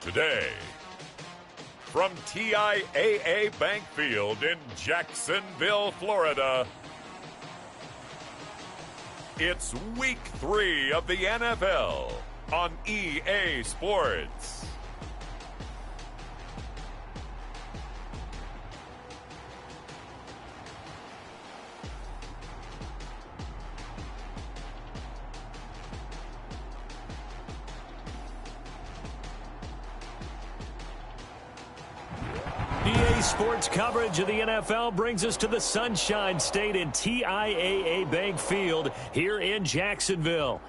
Today, from TIAA Bank Field in Jacksonville, Florida, it's Week 3 of the NFL on EA Sports. EA Sports coverage of the NFL brings us to the Sunshine State in TIAA Bank Field here in Jacksonville.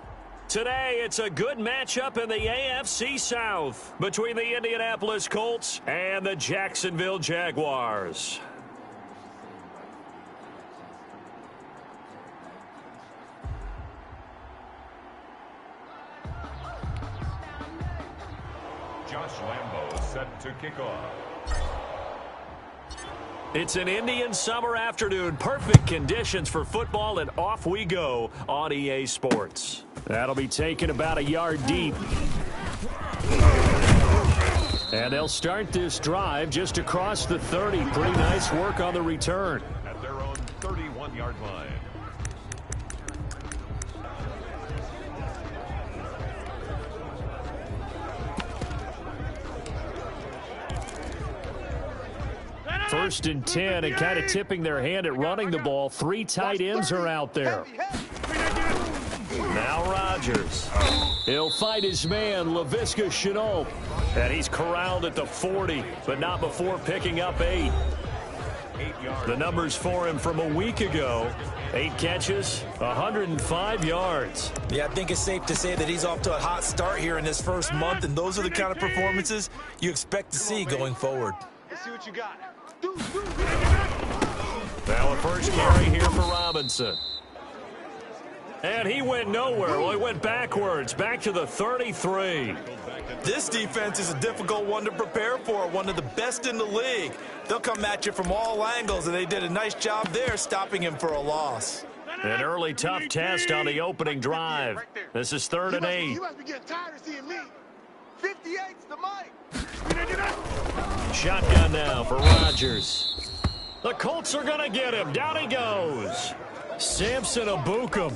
Today, it's a good matchup in the AFC South between the Indianapolis Colts and the Jacksonville Jaguars. Josh Lambo set to kick off. It's an Indian summer afternoon. Perfect conditions for football, and off we go on EA Sports. That'll be taken about a yard deep. And they'll start this drive just across the 30. Pretty nice work on the return. At their own 31-yard line. First and 10, and kind of tipping their hand at running the ball. Three tight ends are out there. Now Rodgers. He'll fight his man, Laviska Shenault. And he's corralled at the 40, but not before picking up 8. The numbers for him from a week ago. 8 catches, 105 yards. Yeah, I think it's safe to say that he's off to a hot start here in this first month, and those are the kind of performances you expect to see going forward. Let's see what you got. Now a first carry here for Robinson. And he went nowhere. Well, he went backwards, back to the 33. This defense is a difficult one to prepare for, one of the best in the league. They'll come at you from all angles, and they did a nice job there stopping him for a loss. An early tough test on the opening drive. This is 3rd and 8. You must be getting tired of seeing me. 58's the mic. Shotgun now for Rodgers. The Colts are going to get him. Down he goes. Samson Abukum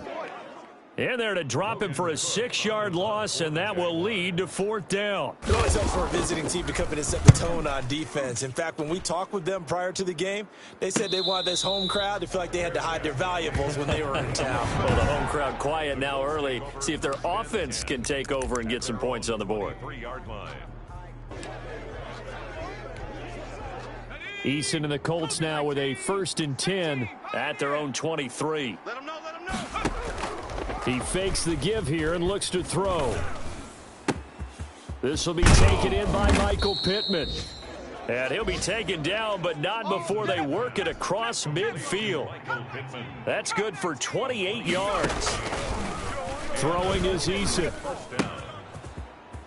in there to drop him for a 6-yard loss, and that will lead to 4th down. It always helps for a visiting team to come in and set the tone on defense. In fact, when we talked with them prior to the game, they said they wanted this home crowd to feel like they had to hide their valuables when they were in town. Well, the home crowd quiet now early. See if their offense can take over and get some points on the board. 3-yard line. Eason and the Colts now with a 1st and 10 at their own 23. Let him know, let him know. He fakes the give here and looks to throw. This will be taken in by Michael Pittman. And he'll be taken down, but not before they work it across midfield. That's good for 28 yards. Throwing is Eason.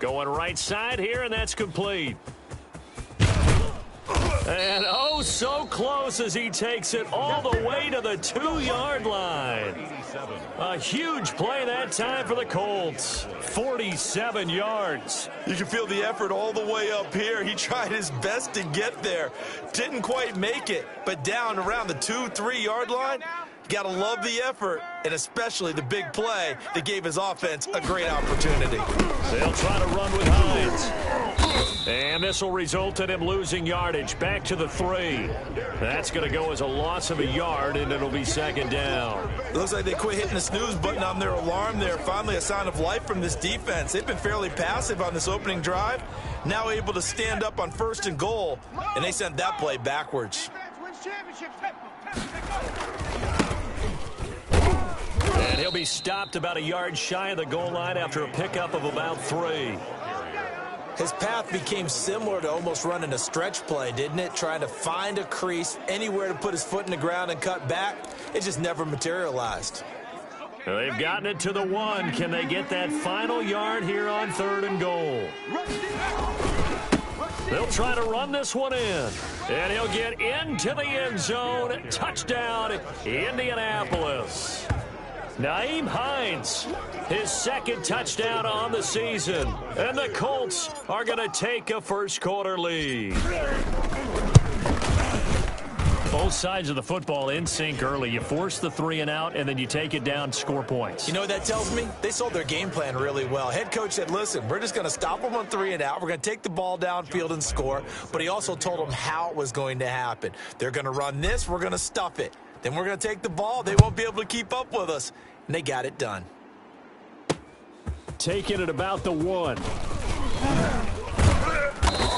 Going right side here, and that's complete. And oh, so close as he takes it all the way to the 2-yard line. A huge play that time for the Colts. 47 yards. You can feel the effort all the way up here. He tried his best to get there. Didn't quite make it, but down around the 2-3-yard line, got to love the effort, and especially the big play that gave his offense a great opportunity. They'll try to run with Hines. And this will result in him losing yardage back to the 3. That's going to go as a loss of a yard, and it'll be 2nd down. It looks like they quit hitting the snooze button on their alarm there. Finally a sign of life from this defense. They've been fairly passive on this opening drive. Now able to stand up on 1st and goal, and they sent that play backwards. And he'll be stopped about a yard shy of the goal line after a pickup of about 3. His path became similar to almost running a stretch play, didn't it? Trying to find a crease, anywhere to put his foot in the ground and cut back. It just never materialized. They've gotten it to the 1. Can they get that final yard here on 3rd and goal? They'll try to run this one in. And he'll get into the end zone. Touchdown, Indianapolis. Nyheim Hines, his second touchdown on the season. And the Colts are going to take a first-quarter lead. Both sides of the football in sync early. You force the 3-and-out, and then you take it down, score points. You know what that tells me? They sold their game plan really well. Head coach said, listen, we're just going to stop them on 3-and-out. We're going to take the ball downfield and score. But he also told them how it was going to happen. They're going to run this. We're going to stuff it. Then we're going to take the ball. They won't be able to keep up with us. And they got it done. Taking it about the 1.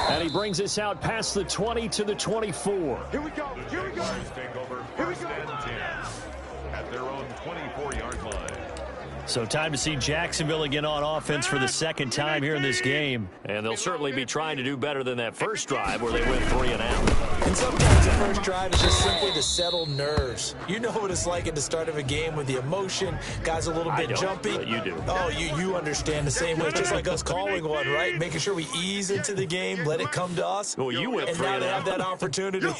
And he brings us out past the 20 to the 24. Here we go. Here we go. Take over first and 10 at their own 24-yard line. So time to see Jacksonville again on offense for the second time here in this game. And they'll certainly be trying to do better than that first drive where they went 3-and-out. And sometimes the first drive is just simply to settle nerves. You know what it's like at the start of a game with the emotion, guys a little bit jumpy. But you do. Oh, you understand the same way. It's just like us calling one, right? Making sure we ease into the game, let it come to us. Well, you went 3-and-out. And now they have that opportunity. No,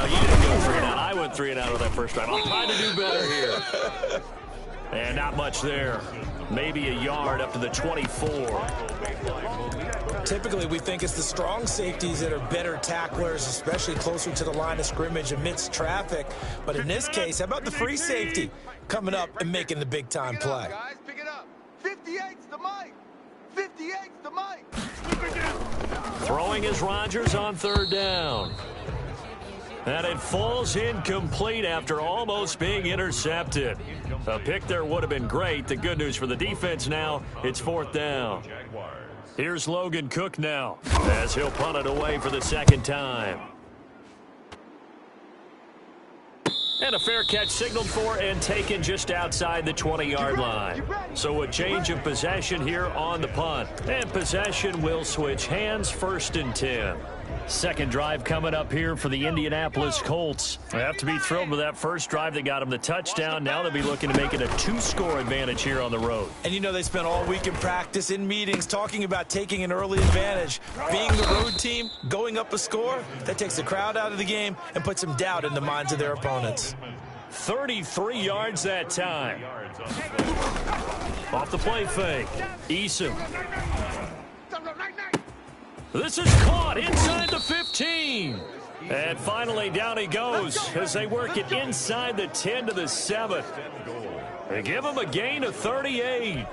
you didn't go 3-and-out. I went 3-and-out on that first drive. I'm trying to do better here. And not much there. Maybe a yard up to the 24. Typically, we think it's the strong safeties that are better tacklers, especially closer to the line of scrimmage amidst traffic. But in this case, how about the free safety coming up and making the big-time play? Guys, pick it up. 58's the mic. 58's the mic. Throwing is Rodgers on third down. And it falls incomplete after almost being intercepted. A pick there would have been great. The good news for the defense now, it's fourth down. Here's Logan Cook now as he'll punt it away for the second time. And a fair catch signaled for and taken just outside the 20-yard line. So a change of possession here on the punt. And possession will switch hands, first and 10. Second drive coming up here for the Indianapolis Colts. They have to be thrilled with that first drive that got them the touchdown. Now they'll be looking to make it a 2-score advantage here on the road. And you know they spent all week in practice, in meetings, talking about taking an early advantage. Being the road team, going up a score, that takes the crowd out of the game and puts some doubt in the minds of their opponents. 33 yards that time. Off the play fake. Eason. This is caught inside the 15. And finally down he goes as they work it inside the 10 to the 7. They give him a gain of 38.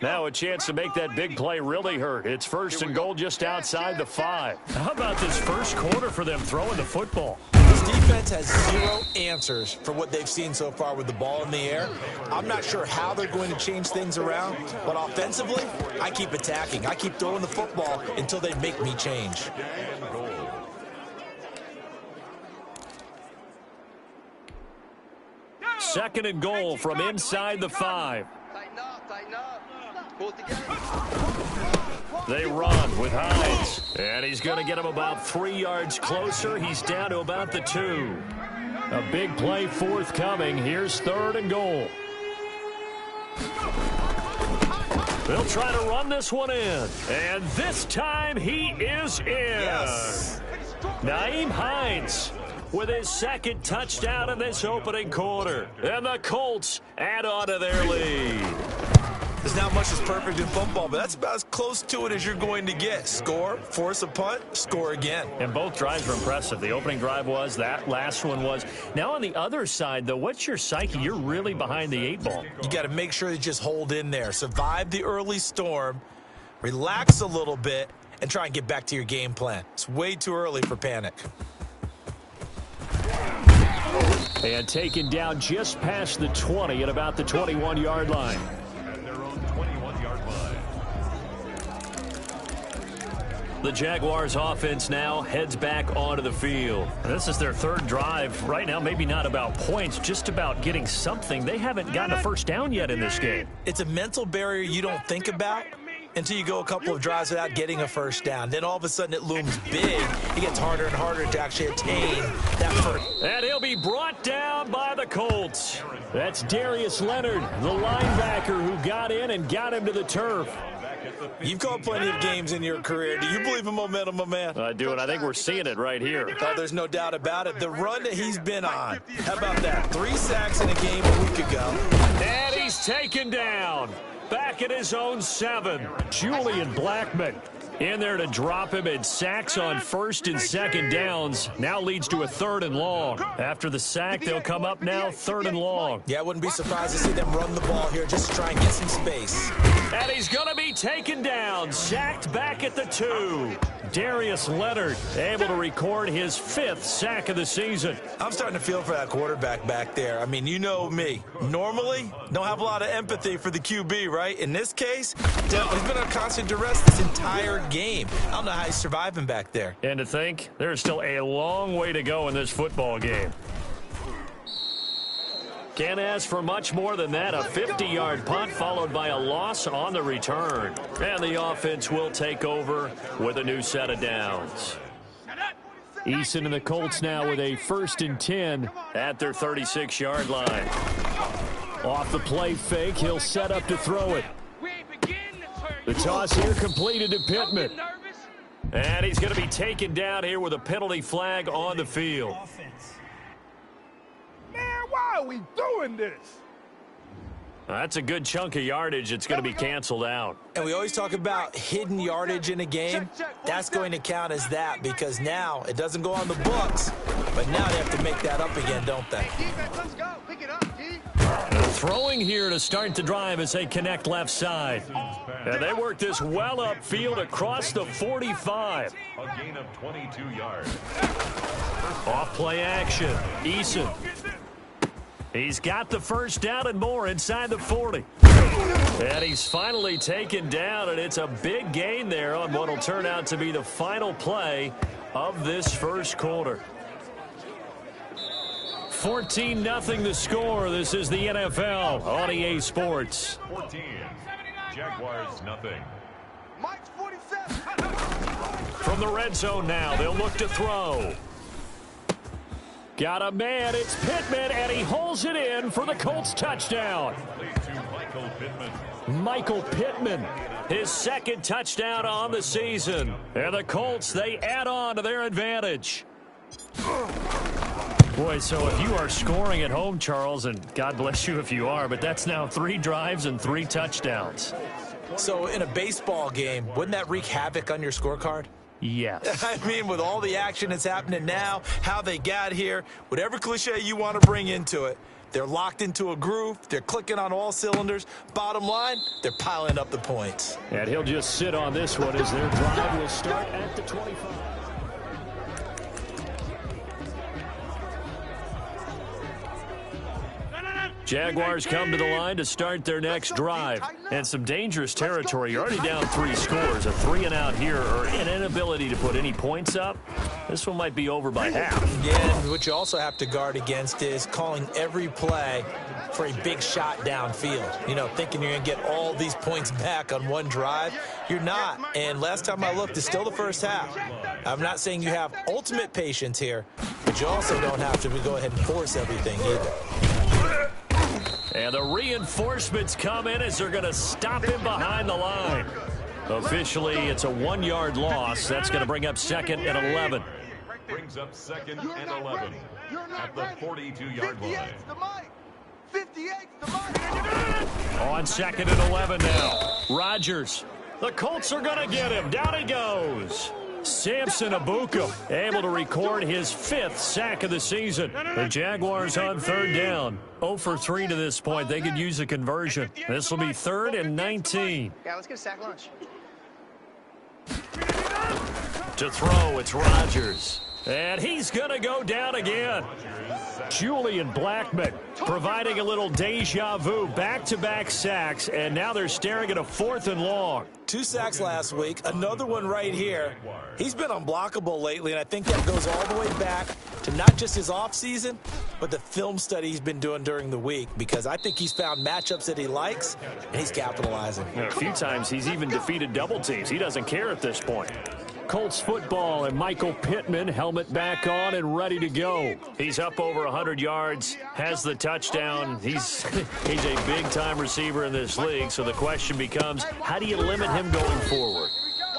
Now a chance to make that big play really hurt. It's first and goal just outside the 5. How about this first quarter for them throwing the football? This defense has zero answers for what they've seen so far with the ball in the air. I'm not sure how they're going to change things around, but offensively, I keep attacking. I keep throwing the football until they make me change. Second and goal from inside the 5. Tighten up. Pull it together. They run with Hines. And he's going to get him about 3 yards closer. He's down to about the 2. A big play forthcoming. Here's third and goal. They'll try to run this one in. And this time he is in. Yes. Nyheim Hines with his second touchdown in this opening quarter. And the Colts add on to their lead. There's not much that's perfect in football, but that's about as close to it as you're going to get. Score, force a punt, score again. And both drives were impressive. The opening drive was, that last one was. Now on the other side, though, what's your psyche? You're really behind the 8 ball. You got to make sure you just hold in there. Survive the early storm, relax a little bit, and try and get back to your game plan. It's way too early for panic. And taken down just past the 20 at about the 21-yard line. The Jaguars offense now heads back onto the field. This is their third drive. Right now, maybe not about points, just about getting something. They haven't gotten a first down yet in this game. It's a mental barrier you don't think about until you go a couple of drives without getting a first down. Then all of a sudden it looms big. It gets harder and harder to actually attain that first. And he'll be brought down by the Colts. That's Darius Leonard, the linebacker who got in and got him to the turf. You've called plenty of games in your career. Do you believe in momentum, my man? I do, and I think we're seeing it right here. Oh, there's no doubt about it. The run that he's been on. How about that? 3 sacks in a game a week ago. And he's taken down. Back at his own 7. Julian Blackmon in there to drop him, and sacks on 1st and 2nd downs. Now leads to a 3rd and long. After the sack, they'll come up now 3rd and long. Yeah, I wouldn't be surprised to see them run the ball here just to try and get some space. And he's going to be taken down, sacked back at the 2. Darius Leonard able to record his 5th sack of the season. I'm starting to feel for that quarterback back there. I mean, you know me. Normally, don't have a lot of empathy for the QB, right? In this case, he's been on constant duress this entire game. I don't know how he's surviving back there. And to think, there's still a long way to go in this football game. Can't ask for much more than that. A 50-yard punt followed by a loss on the return. And the offense will take over with a new set of downs. Eason and the Colts now with a 1st and 10 at their 36-yard line. Off the play fake, he'll set up to throw it. The toss here completed to Pittman. And he's going to be taken down here with a penalty flag on the field. Man, why are we doing this? That's a good chunk of yardage. It's going to be canceled out. And we always talk about hidden yardage in a game. That's going to count as that because now it doesn't go on the books, but now they have to make that up again, don't they? Let's go. Pick it up, D. Throwing here to start the drive as they connect left side. And they work this well upfield across the 45. A gain of 22 yards. Off play action. Eason. He's got the 1st down and more inside the 40. And he's finally taken down, and it's a big gain there on what will turn out to be the final play of this first quarter. 14-0 the score. This is the NFL on EA Sports. 14. Jaguars nothing. Mike's 47. From the red zone now, they'll look to throw. Got a man, it's Pittman, and he holds it in for the Colts touchdown. Michael Pittman, his 2nd touchdown on the season. And the Colts, they add on to their advantage. Boy, so if you are scoring at home, Charles, and God bless you if you are, but that's now 3 drives and 3 touchdowns. So in a baseball game, wouldn't that wreak havoc on your scorecard? Yes. I mean, with all the action that's happening now, how they got here, whatever cliche you want to bring into it, they're locked into a groove. They're clicking on all cylinders. Bottom line, they're piling up the points. And he'll just sit on this one as their drive will start at the 25. Jaguars come to the line to start their next drive. And some dangerous territory. You're already down 3 scores. A 3-and-out here or an inability to put any points up. This one might be over by half. Yeah, and what you also have to guard against is calling every play for a big shot downfield. You know, thinking you're going to get all these points back on one drive. You're not. And last time I looked, it's still the first half. I'm not saying you have ultimate patience here, but you also don't have to go ahead and force everything either. And the reinforcements come in as they're going to stop him behind the line. Officially, it's a 1-yard loss. That's going to bring up 2nd and 11. Brings up 2nd and 11 at the 42-yard line. 58's the Mike. On 2nd and 11 now. Rodgers. The Colts are going to get him. Down he goes. Samson Abuka able to record his 5th sack of the season. The Jaguars on 3rd down. 0 for 3 to this point. They could use a conversion. This will be 3rd and 19. Yeah, let's get a sack lunch. To throw, it's Rodgers. And he's going to go down again. Julian Blackmon providing a little deja vu, back-to-back sacks, and now they're staring at a 4th and long. 2 sacks last week, another one right here. He's been unblockable lately, and I think that goes all the way back to not just his offseason, but the film study he's been doing during the week, because I think he's found matchups that he likes, and he's capitalizing. A few times he's even defeated double teams. He doesn't care at this point. Colts football, and Michael Pittman, helmet back on and ready to go. He's up over 100 yards, has the touchdown. He's a big-time receiver in this league, so the question becomes, how do you limit him going forward?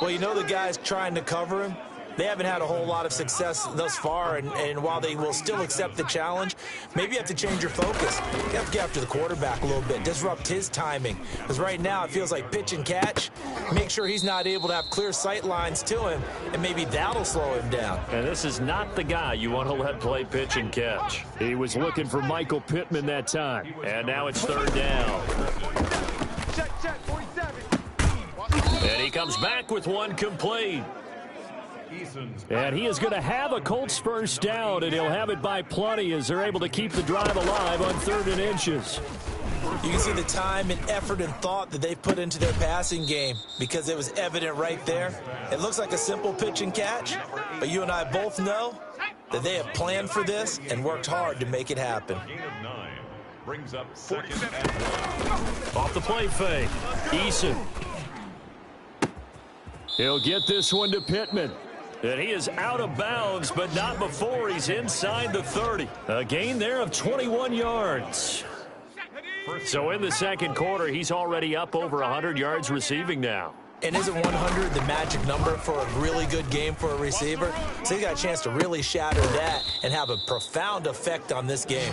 Well, you know the guys trying to cover him. They haven't had a whole lot of success thus far, and while they will still accept the challenge, maybe you have to change your focus. You have to get after the quarterback a little bit, disrupt his timing. Because right now it feels like pitch and catch. Make sure he's not able to have clear sight lines to him, and maybe that'll slow him down. And this is not the guy you want to let play pitch and catch. He was looking for Michael Pittman that time. And now it's third down. Check, 47. And he comes back with one complete. And he is going to have a Colts first down, and he'll have it by plenty as they're able to keep the drive alive on 3rd and inches. You can see the time and effort and thought that they put into their passing game because it was evident right there. It looks like a simple pitch and catch, but you and I both know that they have planned for this and worked hard to make it happen. Brings up 2nd and 1. Off the play fake, Eason. He'll get this one to Pittman. And he is out of bounds, but not before he's inside the 30. A gain there of 21 yards. So in the second quarter, he's already up over 100 yards receiving now. And isn't 100 the magic number for a really good game for a receiver? So he got a chance to really shatter that and have a profound effect on this game.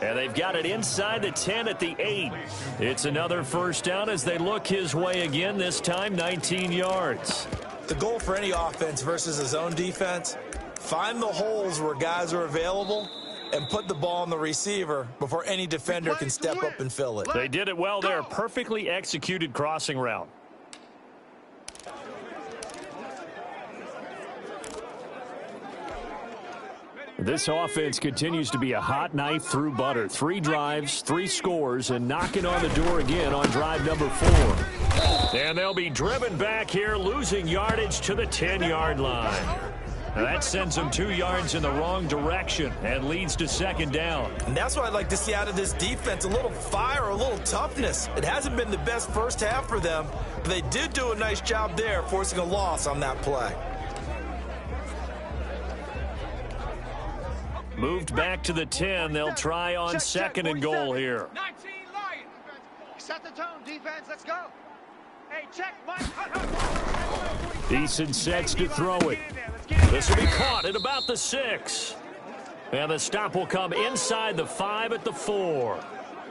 And they've got it inside the 10 at the 8. It's another first down as they look his way again, this time 19 yards. The goal for any offense versus his own defense, find the holes where guys are available and put the ball on the receiver before any defender can step up and fill it. They did it well there. Perfectly executed crossing route. This offense continues to be a hot knife through butter. 3 drives, 3 scores, and knocking on the door again on drive number 4. And they'll be driven back here, losing yardage to the 10-yard line. That sends them 2 yards in the wrong direction and leads to second down. And that's what I'd like to see out of this defense, a little fire, a little toughness. It hasn't been the best first half for them, but they did do a nice job there, forcing a loss on that play. Moved back to the 10. They'll try on 2nd and goal here. 19 Lions. Set the tone, defense. Let's go. Hey, check, Mike. Eason sets to throw it. This will be caught at about the 6. And the stop will come inside the 5 at the 4.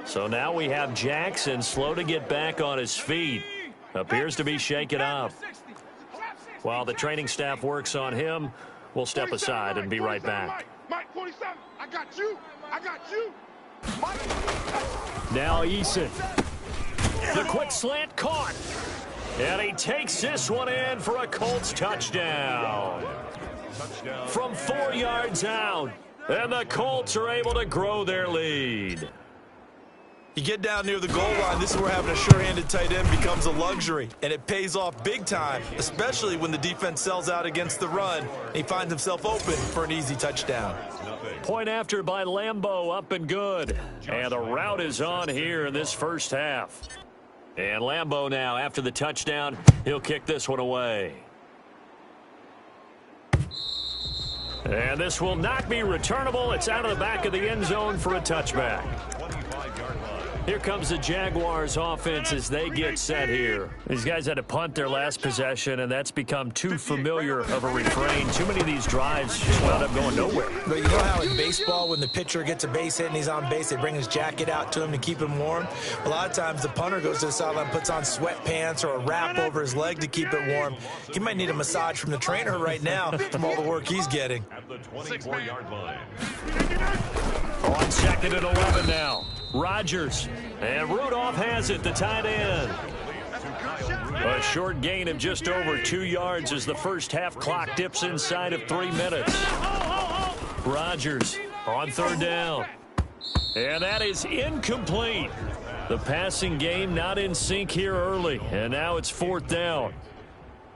So now we have Jackson slow to get back on his feet. Appears to be shaken up. While the training staff works on him, we'll step aside and be right back. Mike 47, I got you. I got you. Now Eason. The quick slant caught. And he takes this one in for a Colts touchdown. From 4 yards out. And the Colts are able to grow their lead. You get down near the goal line, this is where having a sure-handed tight end becomes a luxury, and it pays off big time, especially when the defense sells out against the run, and he finds himself open for an easy touchdown. Point after by Lambeau, up and good. And the route is on here in this first half. And Lambeau now, after the touchdown, he'll kick this one away. And this will not be returnable. It's out of the back of the end zone for a touchback. Here comes the Jaguars offense as they get set here. These guys had to punt their last possession, and that's become too familiar of a refrain. Too many of these drives just wound up going nowhere. But you know how in baseball, when the pitcher gets a base hit and he's on base, they bring his jacket out to him to keep him warm? A lot of times the punter goes to the sideline, puts on sweatpants or a wrap over his leg to keep it warm. He might need a massage from the trainer right now from all the work he's getting. At the 24-yard line. On 2nd and 11 now. Rodgers. And Rudolph has it, the tight end. A short gain of just over 2 yards as the first half clock dips inside of 3 minutes. Rodgers on 3rd down. And that is incomplete. The passing game not in sync here early. And now it's 4th down.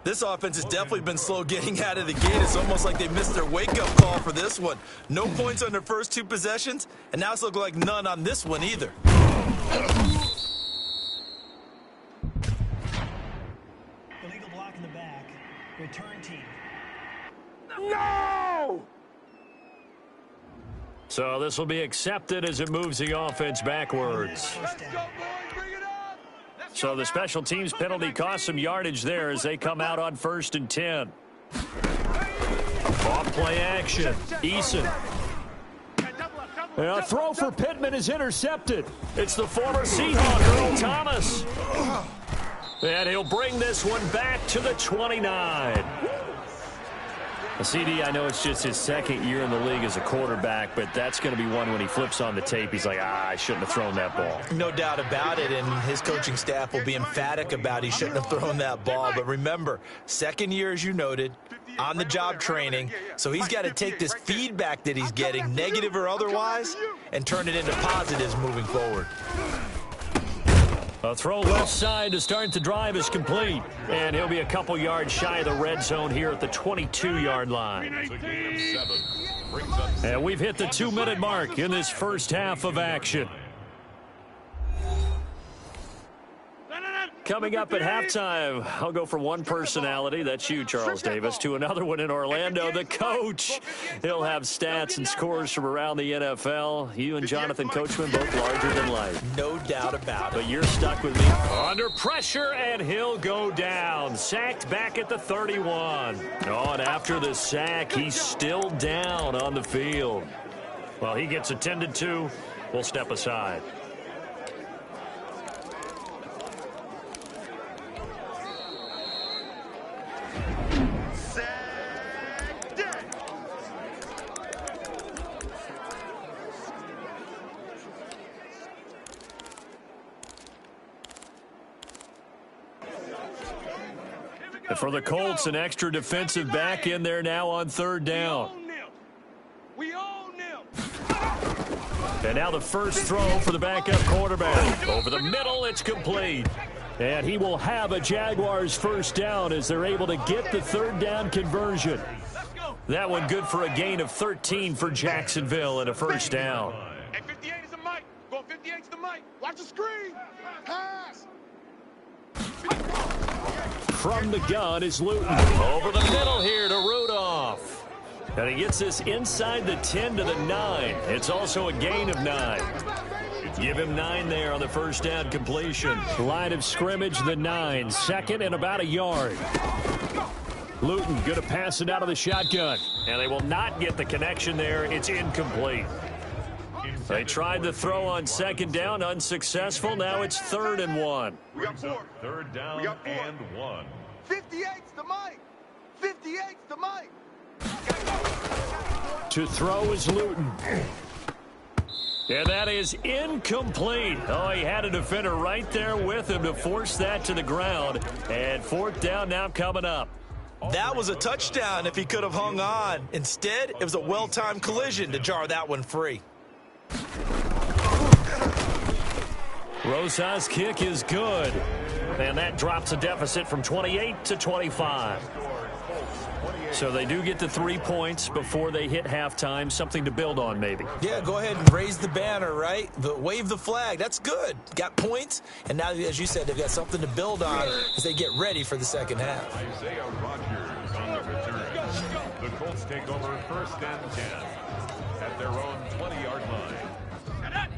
This offense has definitely been slow getting out of the gate. It's almost like they missed their wake-up call for this one. No points on their first 2 possessions, and now it's looking like none on this one either. Illegal block in the back. Return team. No! So this will be accepted as it moves the offense backwards. Let's go, boys. Bring it up. So the special teams penalty cost some yardage there as they come out on 1st and 10. Off play action. Eason. And a throw for Pittman is intercepted. It's the former Seahawk, Earl Thomas. And he'll bring this one back to the 29. CD, I know it's just his second year in the league as a quarterback, but that's going to be one when he flips on the tape. He's like, I shouldn't have thrown that ball. No doubt about it, and his coaching staff will be emphatic about he shouldn't have thrown that ball. But remember, second year, as you noted, on-the-job training, so he's got to take this feedback that he's getting, negative or otherwise, and turn it into positives moving forward. A throw left side to start the drive is complete. And he'll be a couple yards shy of the red zone here at the 22-yard line. And we've hit the 2-minute mark in this first half of action. Coming up at halftime, I'll go from one personality, that's you, Charles Davis, to another one in Orlando, the coach. He'll have stats and scores from around the NFL. You and Jonathan Coachman both larger than life. No doubt about it. But you're stuck with me. Under pressure, and he'll go down. Sacked back at the 31. Oh, and after the sack, he's still down on the field. Well, he gets attended to. We'll step aside. And for the Colts, an extra defensive back in there now on 3rd down. We own them. And now the first throw for the backup quarterback. Over the middle, it's complete. And he will have a Jaguars first down as they're able to get the 3rd down conversion. That one good for a gain of 13 for Jacksonville and a first down. Hey, 58 is the mic. Go 58 is the mic. Watch the screen. Pass. From the gun is Luton. Over the middle here to Rudolph. And he gets this inside the 10 to the 9. It's also a gain of 9. Give him 9 there on the first down completion. Line of scrimmage, the 9. Second and about a yard. Luton going to pass it out of the shotgun. And they will not get the connection there. It's incomplete. They tried the throw on 2nd down, unsuccessful. Now it's 3rd and 1. We got 4. 3rd down and 1. 58's the mic. 58's the mic. To throw is Luton. And that is incomplete. Oh, he had a defender right there with him to force that to the ground. And 4th down now coming up. That was a touchdown if he could have hung on. Instead, it was a well-timed collision to jar that one free. Rosa's kick is good. And that drops a deficit from 28 to 25. So they do get the 3 points before they hit halftime. Something to build on, maybe. Yeah, go ahead and raise the banner, right? Wave the flag. That's good. Got points. And now, as you said, they've got something to build on as they get ready for the second half. Isaiah Rodgers on the return. The Colts take over 1st and 10 at their own 20-yard line.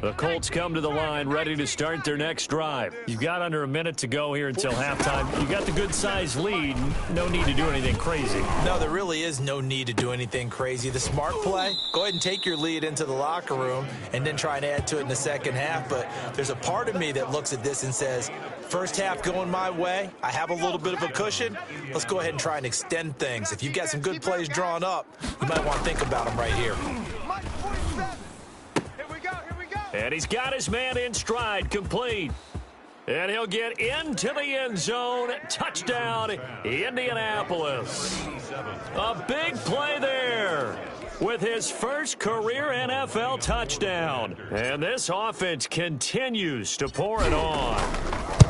The Colts come to the line ready to start their next drive. You've got under a minute to go here until halftime. You got the good-sized lead. No need to do anything crazy. No, there really is no need to do anything crazy. The smart play, go ahead and take your lead into the locker room and then try and add to it in the second half. But there's a part of me that looks at this and says, first half going my way. I have a little bit of a cushion. Let's go ahead and try and extend things. If you've got some good plays drawn up, you might want to think about them right here. Mike 47. Here we go. Here we go. And he's got his man in stride, complete. And he'll get into the end zone. Touchdown, Indianapolis. A big play there with his first career NFL touchdown. And this offense continues to pour it on.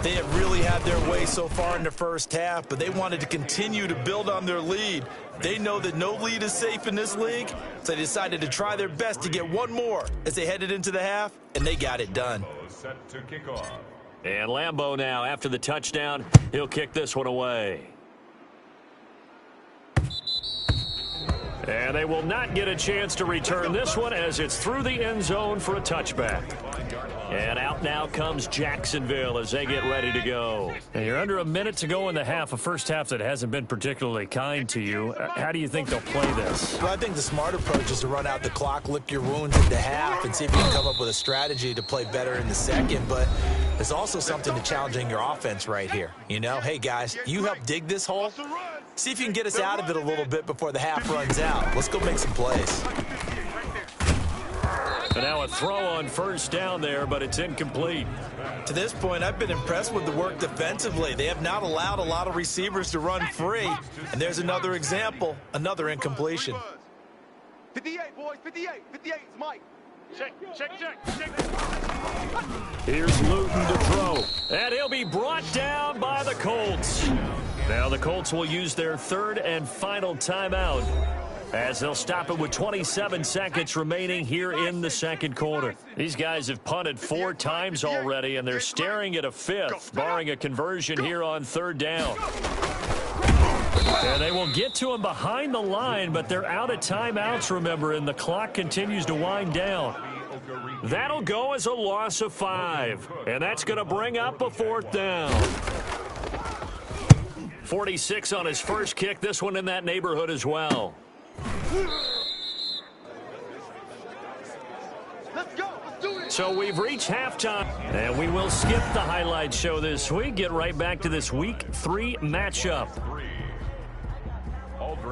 They have really had their way so far in the first half, but they wanted to continue to build on their lead. They know that no lead is safe in this league, so they decided to try their best to get one more as they headed into the half, and they got it done. Set to kick off. And Lambeau now, after the touchdown, he'll kick this one away. And they will not get a chance to return this one as it's through the end zone for a touchback. And out now comes Jacksonville as they get ready to go. And you're under a minute to go in the half, a first half that hasn't been particularly kind to you. How do you think they'll play this? Well, I think the smart approach is to run out the clock, lick your wounds at the half, and see if you can come up with a strategy to play better in the second. But there's also something to challenging your offense right here. You know, hey, guys, you help dig this hole. See if you can get us out of it a little bit before the half runs out. Let's go make some plays. And now a throw on first down there, but it's incomplete. To this point, I've been impressed with the work defensively. They have not allowed a lot of receivers to run free. And there's another example, another incompletion. 58, boys, 58. 58 is Mike. Check. Here's Luton to throw. And he'll be brought down by the Colts. Now the Colts will use their third and final timeout, as they'll stop it with 27 seconds remaining here in the second quarter. These guys have punted 4 times already, and they're staring at a fifth, barring a conversion here on third down. And they will get to him behind the line, but they're out of timeouts, remember, and the clock continues to wind down. That'll go as a loss of 5, and that's going to bring up a fourth down. 46 on his first kick, this one in that neighborhood as well. Let's go. Let's do it. So we've reached halftime, and we will skip the highlight show this week. Get right back to this Week 3 matchup.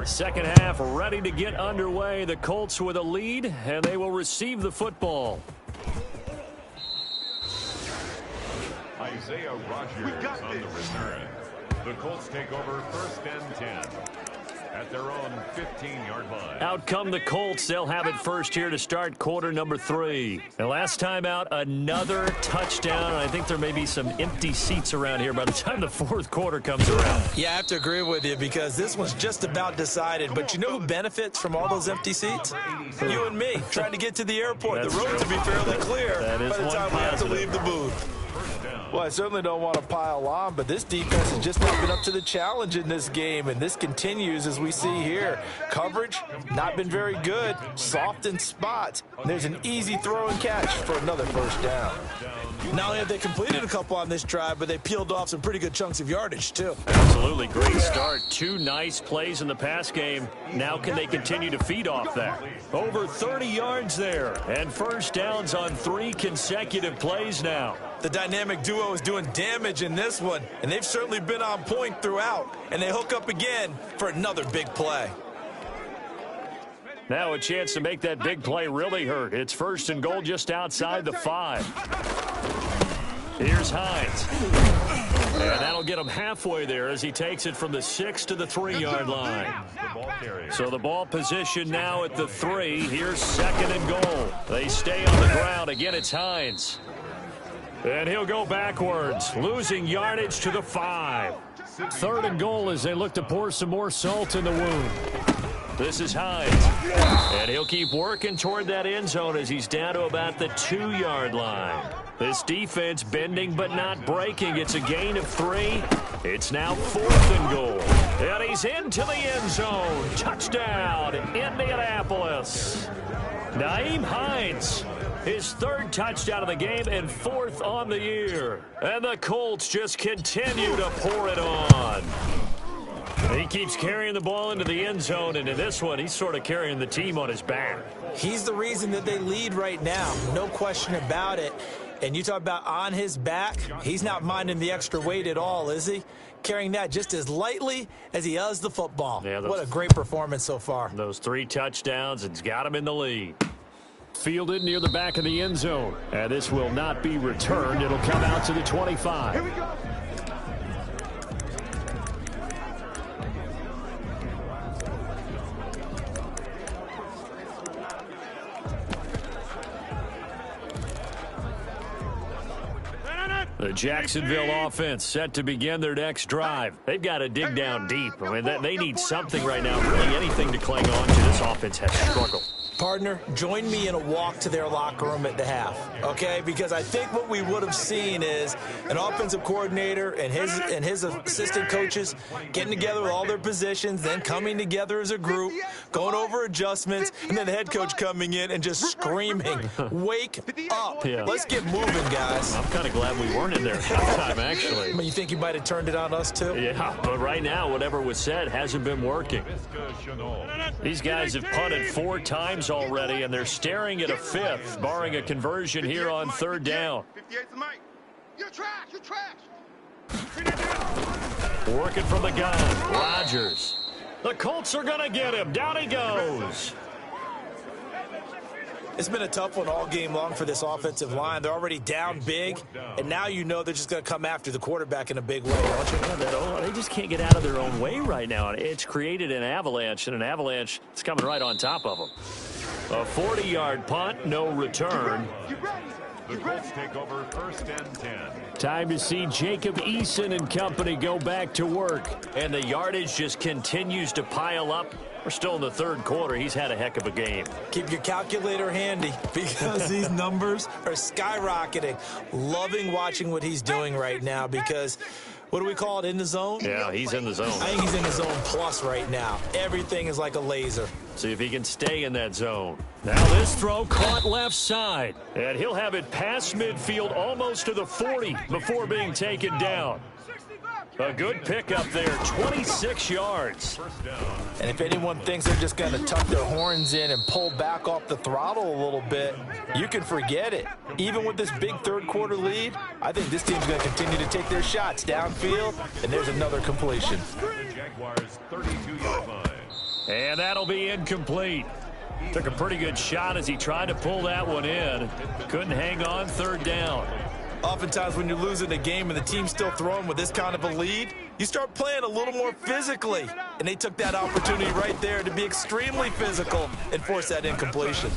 Second half ready to get underway. The Colts with a lead, and they will receive the football. Isaiah Rodgers on the return. The Colts take over first and 10 at their own 15-yard line. Out come the Colts. They'll have it first here to start quarter number 3. And last time out, another touchdown. I think there may be some empty seats around here by the time the fourth quarter comes around. Yeah, I have to agree with you because this one's just about decided. But you know who benefits from all those empty seats? You and me, trying to get to the airport. That's the roads will be fairly clear by the time we have to leave the booth. Well, I certainly don't want to pile on, but this defense has just not been up to the challenge in this game, and this continues as we see here. Coverage, not been very good, soft in spots. There's an easy throw and catch for another first down. Not only have they completed a couple on this drive, but they peeled off some pretty good chunks of yardage, too. Absolutely great start. 2 nice plays in the pass game. Now can they continue to feed off that? Over 30 yards there, and first downs on 3 consecutive plays now. The dynamic duo is doing damage in this one, and they've certainly been on point throughout, and they hook up again for another big play. Now a chance to make that big play really hurt. It's first and goal just outside the 5. Here's Hines. And that'll get him halfway there as he takes it from the 6 to the 3-yard line. So the ball position now at the 3. Here's second and goal. They stay on the ground. Again, it's Hines. And he'll go backwards, losing yardage to the 5. Third and goal as they look to pour some more salt in the wound. This is Hines. And he'll keep working toward that end zone as he's down to about the 2-yard line. This defense bending but not breaking. It's a gain of 3. It's now 4th and goal. And he's into the end zone. Touchdown, Indianapolis. Nyheim Hines. His 3rd touchdown of the game and 4th on the year. And the Colts just continue to pour it on. He keeps carrying the ball into the end zone, and in this one, he's sort of carrying the team on his back. He's the reason that they lead right now, no question about it. And you talk about on his back, he's not minding the extra weight at all, is he? Carrying that just as lightly as he does the football. Yeah, what a great performance so far. Those 3 touchdowns, it's got him in the lead. Fielded near the back of the end zone. And this will not be returned. It'll come out to the 25. Here we go. The Jacksonville offense set to begin their next drive. They've got to dig down deep. I mean, they need something right now, really anything to cling on to. This offense has struggled. Partner, join me in a walk to their locker room at the half, okay? Because I think what we would have seen is an offensive coordinator and his assistant coaches getting together with all their positions, then coming together as a group, going over adjustments, and then the head coach coming in and just screaming, "Wake up. Yeah. Let's get moving, guys." I'm kind of glad we weren't in there at halftime, actually. I mean, you think you might have turned it on us, too? Yeah, but right now, whatever was said hasn't been working. These guys have punted 4 times already, and they're staring at a 5th, barring a conversion here on 3rd down. 58's the mic. You're trash. You're trash. Working from the gun, Rodgers. The Colts are going to get him. Down he goes. It's been a tough one all game long for this offensive line. They're already down big, and now you know they're just going to come after the quarterback in a big way, don't you? They just can't get out of their own way right now. It's created an avalanche, and an avalanche is coming right on top of them. A 40-yard punt, no return. The Colts take over 1st and 10. Time to see Jacob Eason and company go back to work. And the yardage just continues to pile up. We're still in the 3rd quarter. He's had a heck of a game. Keep your calculator handy because these numbers are skyrocketing. Loving watching what he's doing right now because, what do we call it, in the zone? Yeah, he's in the zone. I think he's in the zone plus right now. Everything is like a laser. See if he can stay in that zone. Now this throw caught left side. And he'll have it past midfield almost to the 40 before being taken down. A good pickup there, 26 yards. And if anyone thinks they're just going to tuck their horns in and pull back off the throttle a little bit, you can forget it. Even with this big 3rd quarter lead, I think this team's going to continue to take their shots downfield, and there's another completion. The Jaguars' 32-yard line. And that'll be incomplete. Took a pretty good shot as he tried to pull that one in. Couldn't hang on 3rd down. Oftentimes when you're losing a game and the team's still throwing with this kind of a lead, you start playing a little more physically. And they took that opportunity right there to be extremely physical and force that incompletion.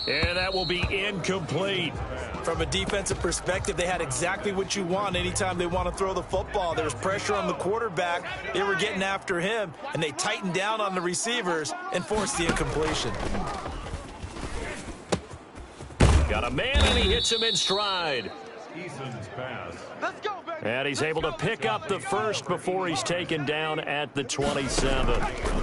And that will be incomplete. From a defensive perspective, they had exactly what you want anytime they want to throw the football. There was pressure on the quarterback. They were getting after him, and they tightened down on the receivers and forced the incompletion. Got a man, and he hits him in stride. Eason's pass. Let's go, baby. And he's able to pick up the 1st before he's taken down at the 27.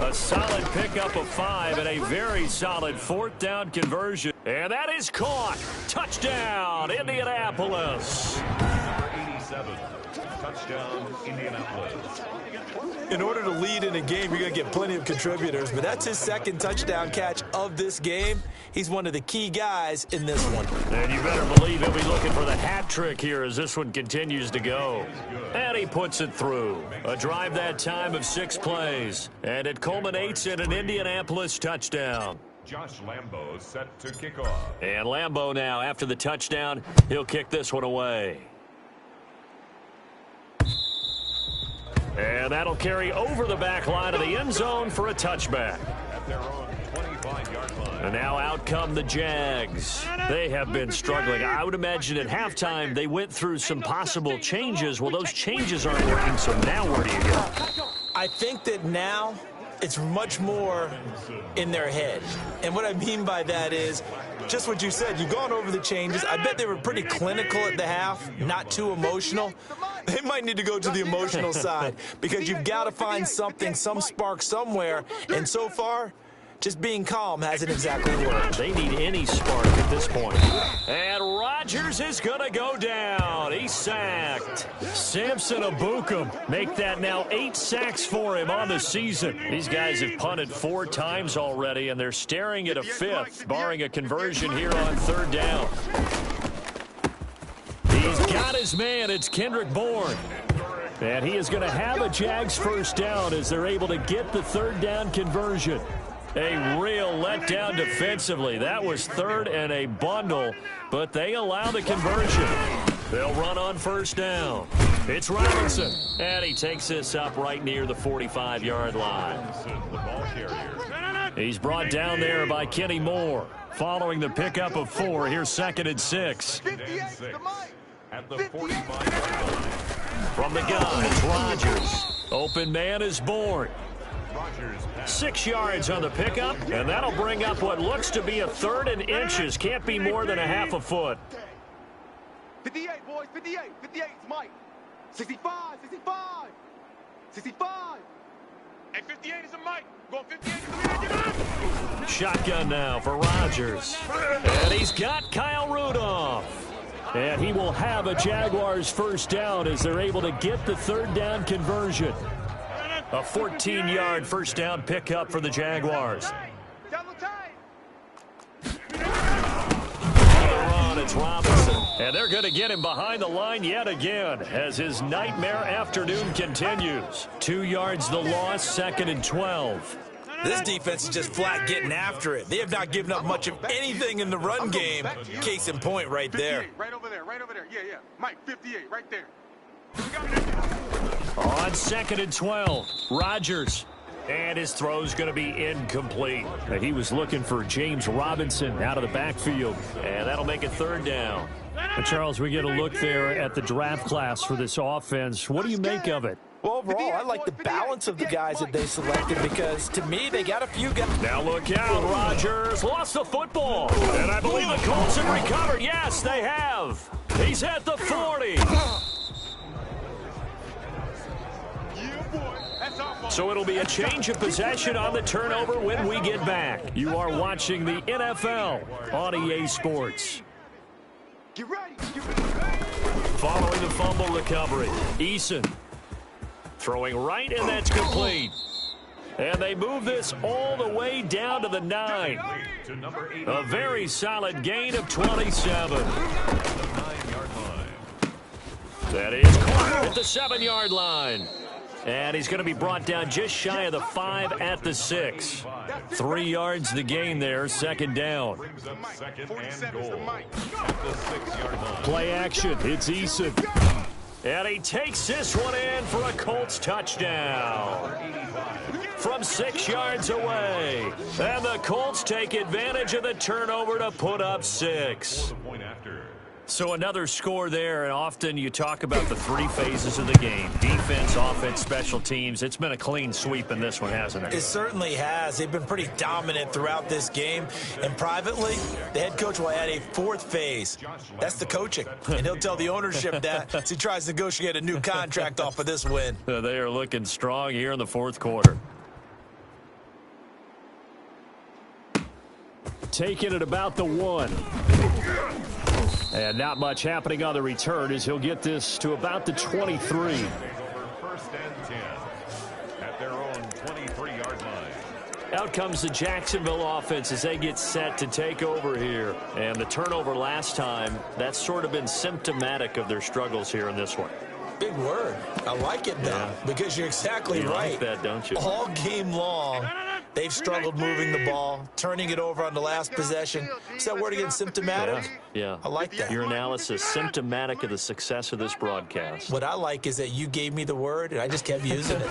A solid pickup of 5 and a very solid 4th down conversion. And that is caught. Touchdown, Indianapolis. Number 87. Touchdown, Indianapolis. In order to lead in a game, you're going to get plenty of contributors, but that's his 2nd touchdown catch of this game. He's one of the key guys in this one. And you better believe he'll be looking for the hat trick here as this one continues to go. And he puts it through. A drive that time of 6 plays. And it culminates in an Indianapolis touchdown. Josh Lambo set to kick off. And Lambo now, after the touchdown, he'll kick this one away. And that'll carry over the back line of the end zone for a touchback. At their own 25-yard line. And now out come the Jags. They have been struggling. I would imagine at halftime they went through some possible changes. Well, those changes aren't working, so now where do you go? I think that now it's much more in their head. And what I mean by that is just what you said. You've gone over the changes. I bet they were pretty clinical at the half, not too emotional. They might need to go to the emotional side because you've got to find something, some spark somewhere. And so far, just being calm hasn't exactly worked. They need any spark at this point. And Rodgers is going to go down. He's sacked. Samson Abukum make that now 8 sacks for him on the season. These guys have punted 4 times already, and they're staring at a 5th, barring a conversion here on 3rd down. He's got his man. It's Kendrick Bourne. And he is going to have a Jags 1st down as they're able to get the 3rd down conversion. A real letdown defensively. That was 3rd and a bundle, but they allow the conversion. They'll run on 1st down. It's Robinson, and he takes this up right near the 45-yard line. The ball carrier. He's brought down there by Kenny Moore. Following the pickup of 4, here's 2nd and 6. 58's the mic. At the 45-yard line. From the gun, it's Rodgers. Open man is Bourne. 6 yards on the pickup, and that'll bring up what looks to be a 3rd and inches. Can't be more than a half a foot. 58, boys, 58. 58 is Mike. 65, 65. 65. Hey, 58 is a Mike. Going 58 Shotgun now for Rodgers. And he's got Kyle Rudolph. And he will have a Jaguars first down as they're able to get the 3rd down conversion. A 14-yard first down pickup for the Jaguars. Double tight. On the run, it's Robinson. And they're going to get him behind the line yet again as his nightmare afternoon continues. 2 yards the loss, 2nd and 12. This defense is just flat getting after it. They have not given up much of anything in the run game. Case in point right there. Right over there, right over there. Yeah, yeah. Mike, 58, right there. On 2nd and 12, Rodgers. And his throw's going to be incomplete. He was looking for James Robinson out of the backfield. And that'll make it 3rd down. And Charles, we get a look there at the draft class for this offense. What do you make of it? Well, overall, I like the balance of the guys that they selected because, to me, they got a few guys. Now look out, Rodgers lost the football. And I believe the Colts have recovered. Yes, they have. He's at the 40. So it'll be a change of possession on the turnover when we get back. You are watching the NFL on EA Sports. Get ready. Following the fumble recovery, Eason throwing right, and that's complete. And they move this all the way down to the 9. A very solid gain of 27. That is caught at the 7-yard line. And he's going to be brought down just shy of the 5 at the 6. 3 yards the gain there, 2nd down. Play action, it's Eason. And he takes this one in for a Colts touchdown. From 6 yards away. And the Colts take advantage of the turnover to put up 6. So another score there, and often you talk about the 3 phases of the game. Defense, offense, special teams. It's been a clean sweep in this one, hasn't it? It certainly has. They've been pretty dominant throughout this game. And privately, the head coach will add a 4th phase. That's the coaching. And he'll tell the ownership that as he tries to negotiate a new contract off of this win. They are looking strong here in the 4th quarter. Taking it about the 1. And not much happening on the return as he'll get this to about the 23. First and 10 at their own 23-yard line. Out comes the Jacksonville offense as they get set to take over here. And the turnover last time, that's sort of been symptomatic of their struggles here in this one. Big word. I like it, though, because you're exactly right. Like that, don't you? All game long, they've struggled moving the ball, turning it over on the last possession. Is that word again, symptomatic? Yeah. I like that. Your analysis, symptomatic of the success of this broadcast. What I like is that you gave me the word, and I just kept using it.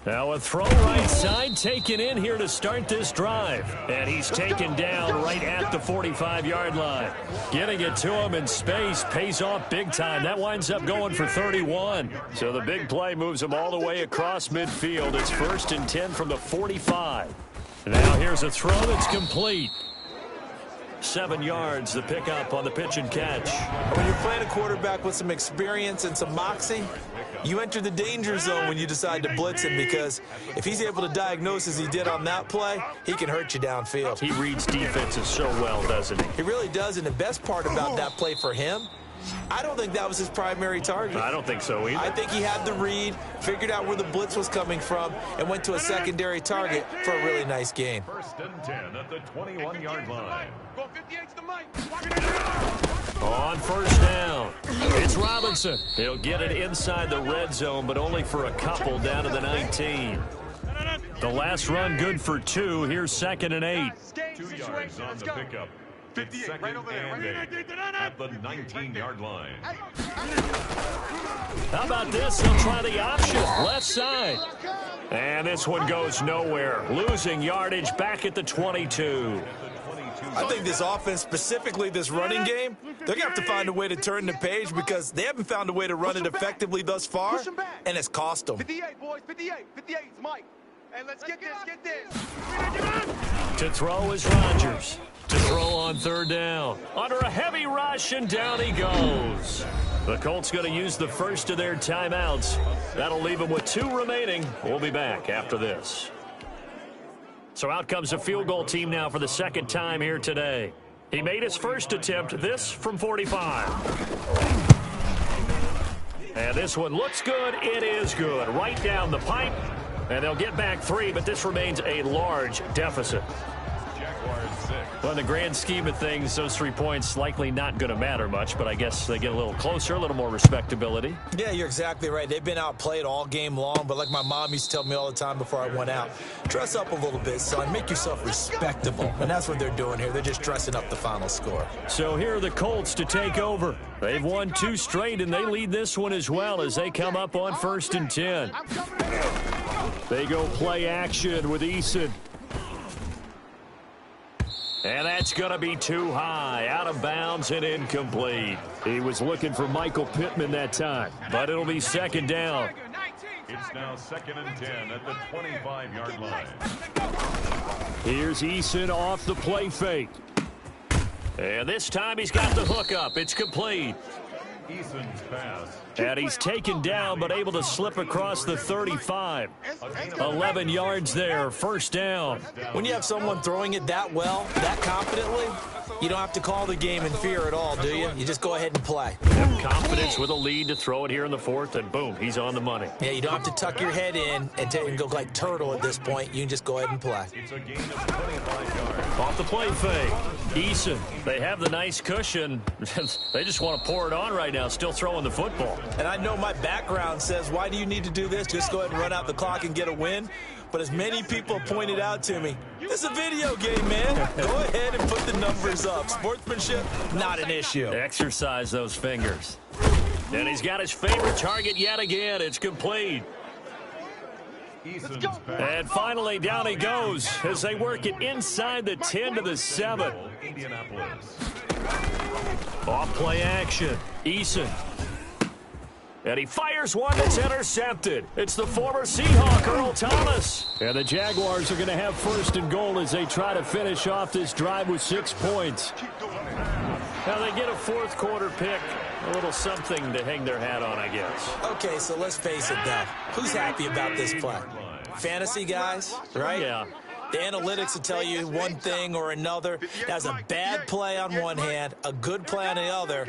Now a throw right side taken in here to start this drive. And he's taken down right at the 45-yard line. Getting it to him in space pays off big time. That winds up going for 31. So the big play moves him all the way across midfield. It's 1st and 10 from the 45. Now here's a throw that's complete. 7 yards, the pickup on the pitch and catch. When you're playing a quarterback with some experience and some moxie, you enter the danger zone when you decide to blitz him, because if he's able to diagnose as he did on that play, he can hurt you downfield. He reads defenses so well, doesn't he? He really does, and the best part about that play for him, I don't think that was his primary target. I don't think so either. I think he had the read, figured out where the blitz was coming from, and went to a secondary target for a really nice gain. 1st and 10 at the 21-yard line. Go 58 to Mike. On 1st down, it's Robinson. He'll get it inside the red zone, but only for a couple down to the 19. The last run good for 2. Here's 2nd and 8. 2 yards on the pickup. 58 right over there. And 8 at the 19-yard line. How about this? They'll try the option, left side. And this one goes nowhere. Losing yardage back at the 22. I think this offense, specifically this running game, they're going to have to find a way to turn the page because they haven't found a way to run it effectively thus far, and it's cost them. 58, boys, 58. 58 is Mike. Hey, let's get this. To throw is Rodgers. To throw on third down. Under a heavy rush, and down he goes. The Colts going to use the first of their timeouts. That'll leave them with 2 remaining. We'll be back after this. So out comes a field goal team now for the second time here today. He made his first attempt, this from 45. And this one looks good. It is good. Right down the pipe. And they'll get back 3, but this remains a large deficit. Well, in the grand scheme of things, those 3 points likely not going to matter much, but I guess they get a little closer, a little more respectability. Yeah, you're exactly right. They've been outplayed all game long, but like my mom used to tell me all the time before I went out, dress up a little bit, son. Make yourself respectable. And that's what they're doing here. They're just dressing up the final score. So here are the Colts to take over. They've won 2 straight, and they lead this one as well as they come up on 1st and 10. They go play action with Eason. And that's going to be too high, out of bounds and incomplete. He was looking for Michael Pittman that time, but it'll be 2nd down. It's now 2nd and 10 at the 25-yard line. Here's Eason off the play fake. And this time he's got the hook up. It's complete. Eason's pass. And he's taken down, but able to slip across the 35. 11 yards there, 1st down. When you have someone throwing it that well, that confidently, you don't have to call the game in fear at all, do you? You just go ahead and play. Have confidence with a lead to throw it here in the 4th, and boom, he's on the money. Yeah, you don't have to tuck your head in and go like turtle at this point. You can just go ahead and play. It's a gain of 25 yards. Off the play fake. Eason, they have the nice cushion. They just want to pour it on right now, still throwing the football. And I know my background says, why do you need to do this? Just go ahead and run out the clock and get a win. But as many people pointed out to me, it's a video game, man. Go ahead and put the numbers up. Sportsmanship, not an issue. Exercise those fingers. And he's got his favorite target yet again. It's complete. Eason's pass. And finally, down he goes as they work it inside the 10 to the 7. Indianapolis. Off play action. Eason. And he fires one that's intercepted. It's the former Seahawk, Earl Thomas. And the Jaguars are going to have 1st and goal as they try to finish off this drive with 6 points. Now they get a 4th quarter pick. A little something to hang their hat on, I guess. Okay, so let's face it, though. Who's happy about this play? Fantasy guys, right? Yeah. The analytics will tell you one thing or another. That's a bad play on one hand, a good play on the other.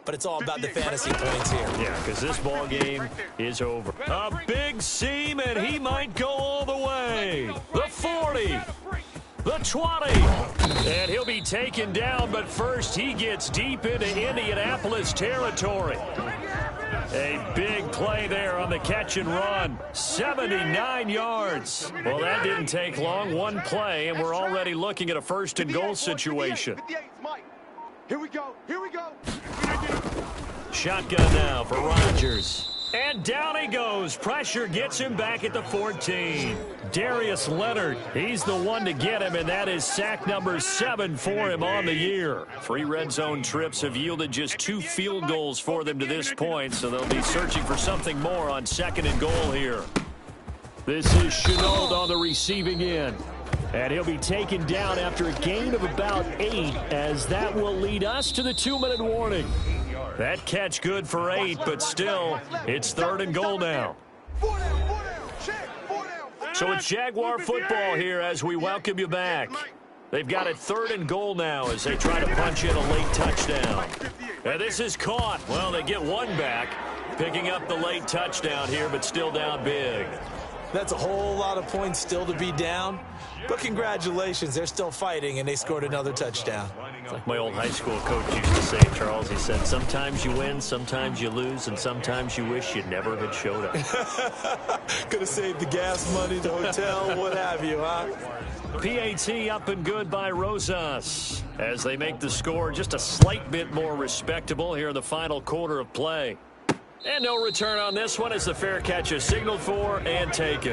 But it's all about the fantasy points here. Yeah, because this ball game is over. A big seam, and he might go all the way. The 40. The 20. And he'll be taken down, but first he gets deep into Indianapolis territory. A big play there on the catch and run. 79 yards. Well, that didn't take long. One play, and we're already looking at a 1st and goal situation. 58 is Mike. Here we go. Here we go. Shotgun now for Rodgers. And down he goes. Pressure gets him back at the 14. Darius Leonard, he's the one to get him, and that is sack number 7 for him on the year. 3 red zone trips have yielded just 2 field goals for them to this point, so they'll be searching for something more on 2nd and goal here. This is Chenault on the receiving end. And he'll be taken down after a gain of about 8, as that will lead us to the 2-minute warning. That catch good for 8, but still, it's 3rd and goal now. So it's Jaguar football here as we welcome you back. They've got it 3rd and goal now as they try to punch in a late touchdown. And this is caught. Well, they get one back, picking up the late touchdown here, but still down big. That's a whole lot of points still to be down. But congratulations, they're still fighting, and they scored another touchdown. It's like my old high school coach used to say, Charles. He said, sometimes you win, sometimes you lose, and sometimes you wish you never had showed up. Could have saved the gas money, the hotel, what have you, huh? PAT up and good by Rosas as they make the score just a slight bit more respectable here in the final quarter of play. And no return on this one as the fair catch is signaled for and taken.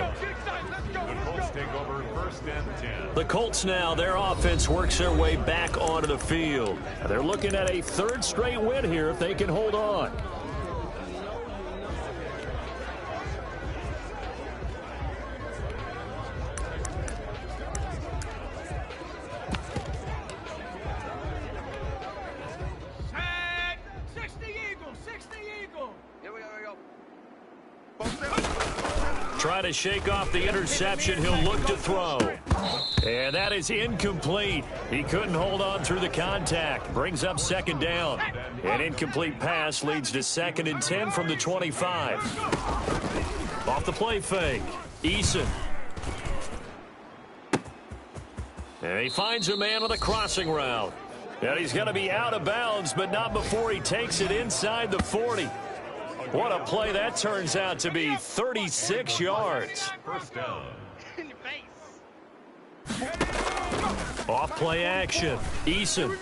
The Colts take over 1st and 10. The Colts now, their offense works their way back onto the field. They're looking at a 3rd straight win here if they can hold on. Trying to shake off the interception. He'll look to throw. And that is incomplete. He couldn't hold on through the contact. Brings up 2nd down. An incomplete pass leads to 2nd and 10 from the 25. Off the play fake. Eason. And he finds a man on a crossing route. And he's going to be out of bounds, but not before he takes it inside the 40. What a play that turns out to be. 36 yards. 1st down. Off play action. Eason.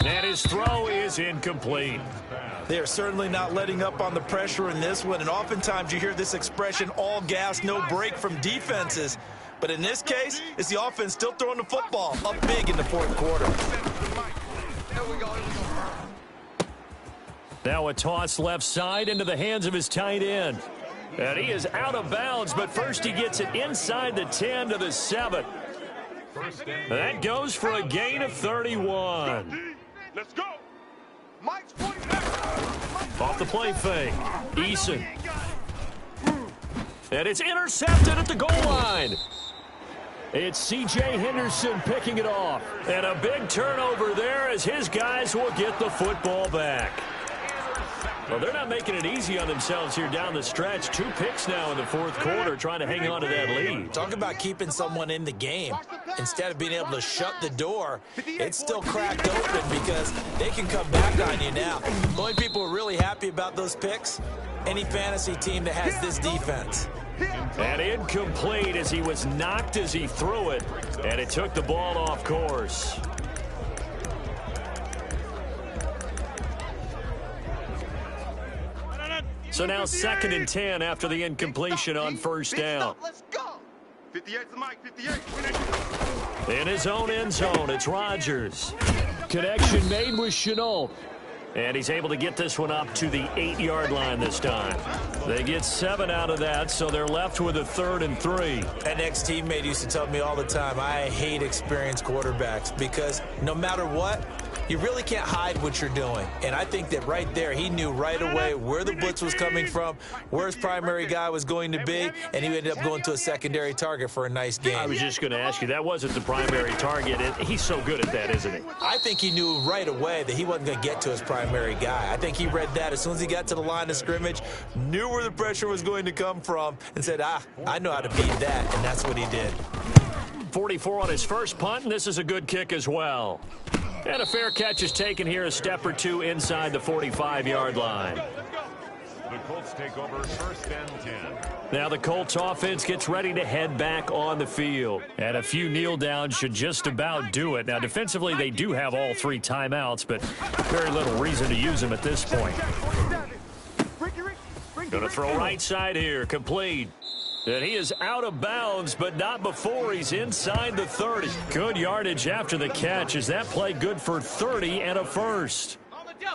And his throw is incomplete. They are certainly not letting up on the pressure in this one. And oftentimes you hear this expression, all gas, no break from defenses. But in this case, it's the offense still throwing the football up big in the 4th quarter. Now a toss left side into the hands of his tight end. And he is out of bounds, but first he gets it inside the 10 to the 7. That goes for a gain of 31. Let's go. Mike's 40. Off the play fake. Eason. And it's intercepted at the goal line. It's C.J. Henderson picking it off. And a big turnover there as his guys will get the football back. Well, they're not making it easy on themselves here down the stretch. 2 picks now in the 4th quarter, trying to hang on to that lead. Talk about keeping someone in the game. Instead of being able to shut the door, it's still cracked open because they can come back on you now. The only people who are really happy about those picks, any fantasy team that has this defense. And incomplete as he was knocked as he threw it, and it took the ball off course. So now 2nd and 10 after the incompletion on 1st down. Let's go. 58 to Mike. 58. In his own end zone, it's Rodgers. Connection made with Chenault. And he's able to get this one up to the 8-yard line this time. They get 7 out of that, so they're left with a 3rd and 3. An ex-teammate used to tell me all the time, I hate experienced quarterbacks because no matter what, you really can't hide what you're doing. And I think that right there, he knew right away where the blitz was coming from, where his primary guy was going to be, and he ended up going to a secondary target for a nice game. I was just going to ask you, that wasn't the primary target. He's so good at that, isn't he? I think he knew right away that he wasn't going to get to his primary guy. I think he read that as soon as he got to the line of scrimmage, knew where the pressure was going to come from, and said, I know how to beat that, and that's what he did. 44 on his first punt, and this is a good kick as well. And a fair catch is taken here, a step or 2 inside the 45-yard line. The Colts take over 1st and 10. Now the Colts offense gets ready to head back on the field. And a few kneel downs should just about do it. Now defensively they do have all 3 timeouts, but very little reason to use them at this point. Going to throw right side here, complete. And he is out of bounds, but not before he's inside the 30. Good yardage after the catch. Is that play good for 30 and a first?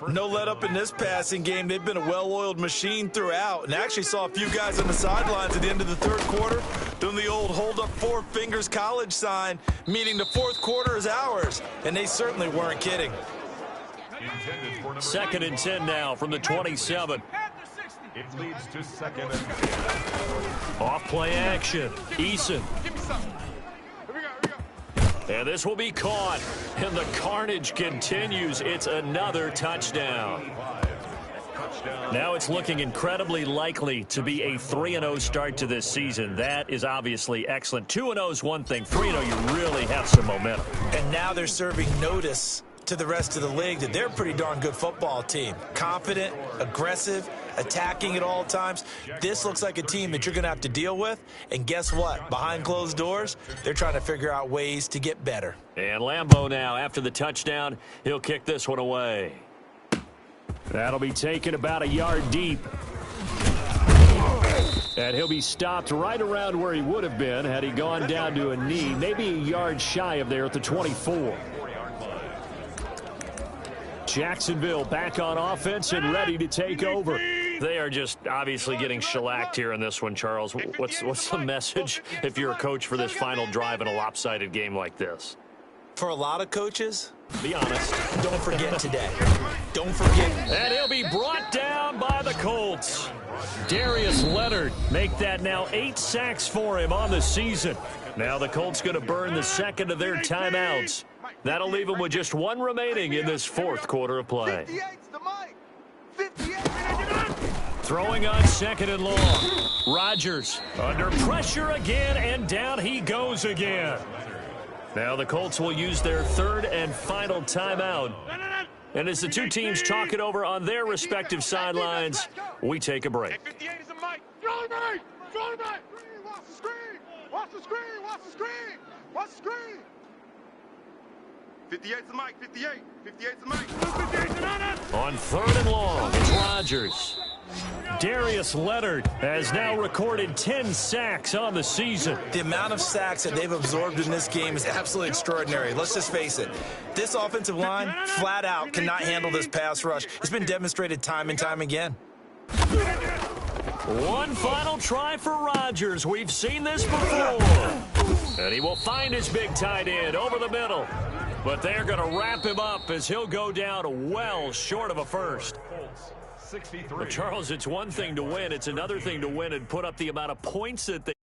No let up in this passing game. They've been a well-oiled machine throughout. And actually saw a few guys on the sidelines at the end of the 3rd quarter doing the old hold up 4 fingers college sign, meaning the 4th quarter is ours. And they certainly weren't kidding. 2nd and 10 now from the 27. It leads to 2nd and 10. Off play action. Eason. And this will be caught. And the carnage continues. It's another touchdown. Now it's looking incredibly likely to be a 3-0 start to this season. That is obviously excellent. 2-0 is one thing. 3-0, you really have some momentum. And now they're serving notice to the rest of the league that they're a pretty darn good football team. Confident, aggressive, attacking at all times. This looks like a team that you're going to have to deal with. And guess what? Behind closed doors, they're trying to figure out ways to get better. And Lambeau now, after the touchdown, he'll kick this one away. That'll be taken about a yard deep. And he'll be stopped right around where he would have been had he gone down to a knee, maybe a yard shy of there at the 24. Jacksonville back on offense and ready to take over. They are just obviously getting shellacked here in this one, Charles. What's the message if you're a coach for this final drive in a lopsided game like this? For a lot of coaches, be honest. don't forget today. Don't forget. And he'll be brought down by the Colts. Darius Leonard make that now 8 sacks for him on the season. Now the Colts going to burn the second of their timeouts. That'll leave them with just one remaining in this fourth quarter of play. 58's the mic. 58. Throwing on second and long. Rodgers under pressure again, and down he goes again. Now the Colts will use their third and final timeout. And as the two teams talk it over on their respective sidelines, we take a break. 58 is a mic. Watch the screen. Watch the screen. Watch the screen. Watch the screen. 58's the mic. 58. 58's the mic. On third and long, it's Rodgers. Darius Leonard has now recorded 10 sacks on the season. The amount of sacks that they've absorbed in this game is absolutely extraordinary. Let's just face it. This offensive line, flat out, cannot handle this pass rush. It's been demonstrated time and time again. One final try for Rodgers. We've seen this before. And he will find his big tight end over the middle. But they're going to wrap him up as he'll go down well short of a first. Well, Charles, it's one thing to win. It's another thing to win and put up the amount of points that they